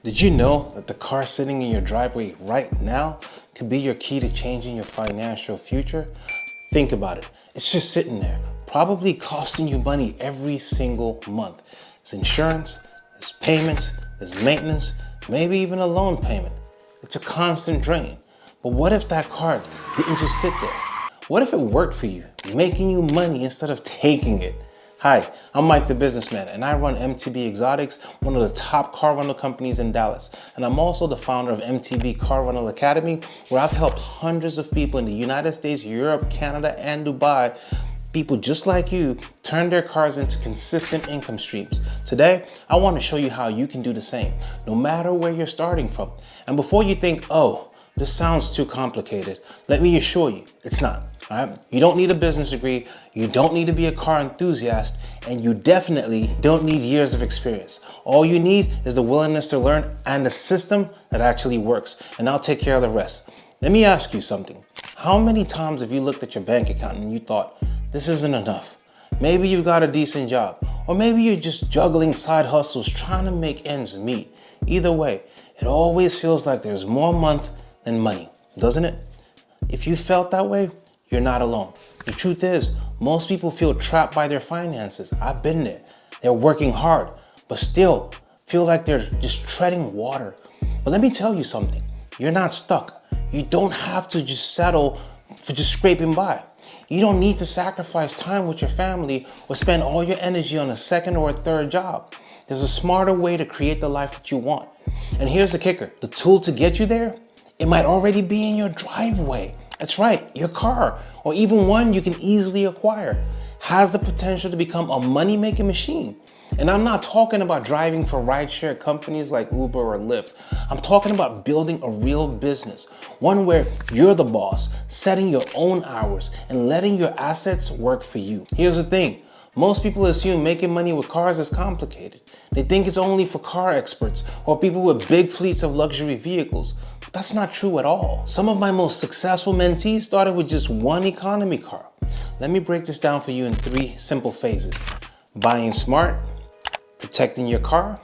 Did you know that the car sitting in your driveway right now could be your key to changing your financial future? Think about it. It's just sitting there, probably costing you money every single month. It's insurance, it's payments, it's maintenance, maybe even a loan payment. It's a constant drain. But what if that car didn't just sit there? What if it worked for you, making you money instead of taking it? Hi, I'm Mike the Businessman, and I run MTB Exotics, one of the top car rental companies in Dallas. And I'm also the founder of MTB Car Rental Academy, where I've helped hundreds of people in the United States, Europe, Canada, and Dubai, people just like you, turn their cars into consistent income streams. Today, I want to show you how you can do the same, no matter where you're starting from. And before you think, oh, this sounds too complicated, let me assure you, it's not. All right? You don't need a business degree, you don't need to be a car enthusiast, and you definitely don't need years of experience. All you need is the willingness to learn and a system that actually works, and I'll take care of the rest. Let me ask you something. How many times have you looked at your bank account and you thought, this isn't enough? Maybe you've got a decent job, or maybe you're just juggling side hustles trying to make ends meet. Either way, it always feels like there's more month than money, doesn't it? If you felt that way, you're not alone. The truth is, most people feel trapped by their finances. I've been there. They're working hard, but still feel like they're just treading water. But let me tell you something. You're not stuck. You don't have to just settle for just scraping by. You don't need to sacrifice time with your family or spend all your energy on a second or a third job. There's a smarter way to create the life that you want. And here's the kicker. The tool to get you there, it might already be in your driveway. That's right, your car, or even one you can easily acquire, has the potential to become a money-making machine. And I'm not talking about driving for rideshare companies like Uber or Lyft. I'm talking about building a real business, one where you're the boss, setting your own hours and letting your assets work for you. Here's the thing. Most people assume making money with cars is complicated. They think it's only for car experts or people with big fleets of luxury vehicles. But that's not true at all. Some of my most successful mentees started with just one economy car. Let me break this down for you in 3 simple phases. Buying smart, protecting your car,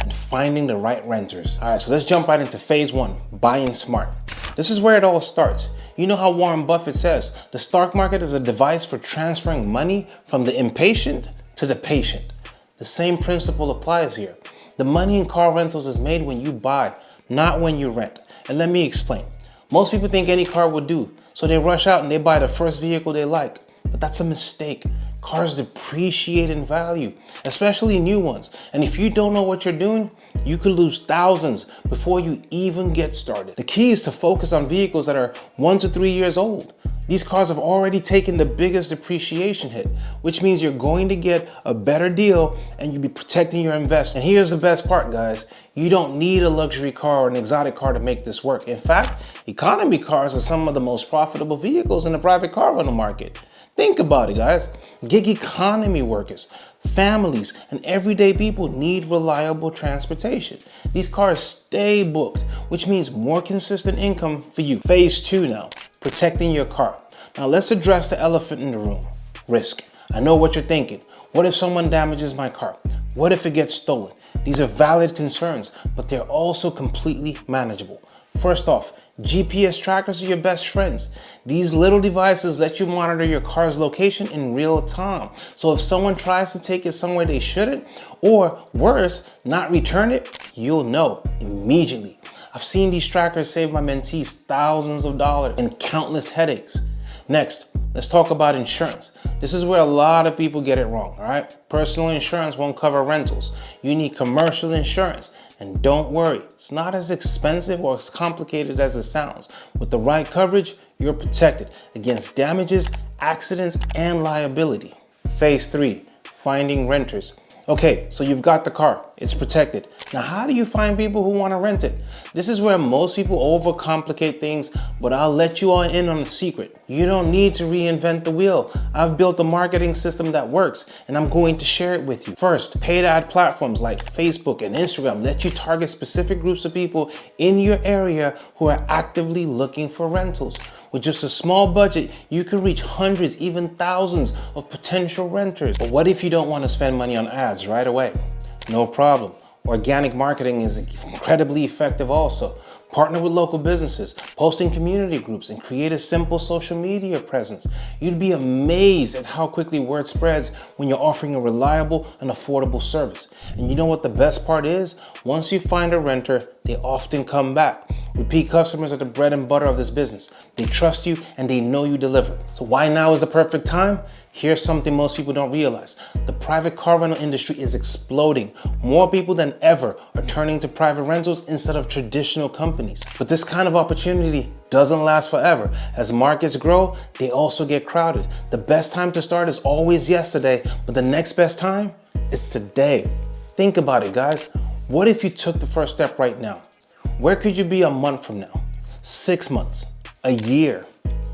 and finding the right renters. All right, so let's jump right into phase 1, buying smart. This is where it all starts. You know how Warren Buffett says, the stock market is a device for transferring money from the impatient to the patient. The same principle applies here. The money in car rentals is made when you buy, not when you rent. And let me explain. Most people think any car will do, so they rush out and they buy the first vehicle they like. But that's a mistake. Cars depreciate in value, especially new ones. And if you don't know what you're doing, you could lose thousands before you even get started. The key is to focus on vehicles that are 1 to 3 years old. These cars have already taken the biggest depreciation hit, which means you're going to get a better deal and you'll be protecting your investment. And here's the best part, guys. You don't need a luxury car or an exotic car to make this work. In fact, economy cars are some of the most profitable vehicles in the private car rental market. Think about it, guys. Gig economy workers, families, and everyday people need reliable transportation. These cars stay booked, which means more consistent income for you. Phase 2 now, protecting your car. Now let's address the elephant in the room, risk. I know what you're thinking. What if someone damages my car? What if it gets stolen? These are valid concerns, but they're also completely manageable. First off, GPS trackers are your best friends. These little devices let you monitor your car's location in real time. So if someone tries to take it somewhere they shouldn't, or worse, not return it, you'll know immediately. I've seen these trackers save my mentees thousands of dollars and countless headaches. Next, let's talk about insurance. This is where a lot of people get it wrong, all right? Personal insurance won't cover rentals. You need commercial insurance. And don't worry, it's not as expensive or as complicated as it sounds. With the right coverage, you're protected against damages, accidents, and liability. Phase 3, finding renters. Okay, so you've got the car, it's protected. Now, how do you find people who want to rent it? This is where most people overcomplicate things, but I'll let you all in on a secret. You don't need to reinvent the wheel. I've built a marketing system that works, and I'm going to share it with you. First, paid ad platforms like Facebook and Instagram let you target specific groups of people in your area who are actively looking for rentals. With just a small budget, you can reach hundreds, even thousands of potential renters. But what if you don't want to spend money on ads right away? No problem. Organic marketing is incredibly effective also. Partner with local businesses, post in community groups, and create a simple social media presence. You'd be amazed at how quickly word spreads when you're offering a reliable and affordable service. And you know what the best part is? Once you find a renter, they often come back. Repeat customers are the bread and butter of this business. They trust you and they know you deliver. So why now is the perfect time? Here's something most people don't realize. The private car rental industry is exploding. More people than ever are turning to private rentals instead of traditional companies. But this kind of opportunity doesn't last forever. As markets grow, they also get crowded. The best time to start is always yesterday, but the next best time is today. Think about it, guys. What if you took the first step right now? Where could you be a month from now? 6 months, a year?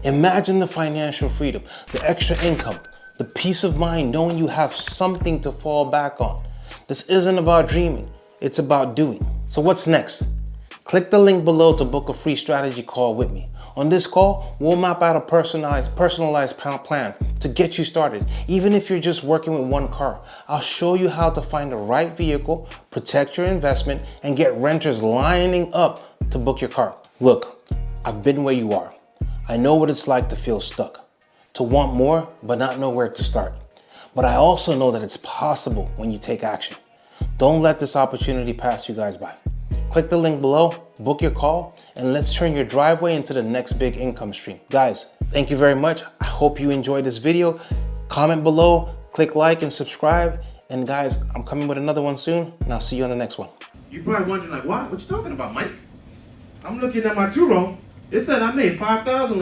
Imagine the financial freedom, the extra income, the peace of mind knowing you have something to fall back on. This isn't about dreaming, it's about doing. So what's next? Click the link below to book a free strategy call with me. On this call, we'll map out a personalized plan to get you started. Even if you're just working with one car, I'll show you how to find the right vehicle, protect your investment, and get renters lining up to book your car. Look, I've been where you are. I know what it's like to feel stuck, to want more but not know where to start. But I also know that it's possible when you take action. Don't let this opportunity pass you guys by. Click the link below, book your call, and let's turn your driveway into the next big income stream. Guys, thank you very much. I hope you enjoyed this video. Comment below, click like and subscribe. And guys, I'm coming with another one soon, and I'll see you on the next one. You're probably wondering like, what you talking about, Mike? I'm looking at my Turo. It said I made $5,000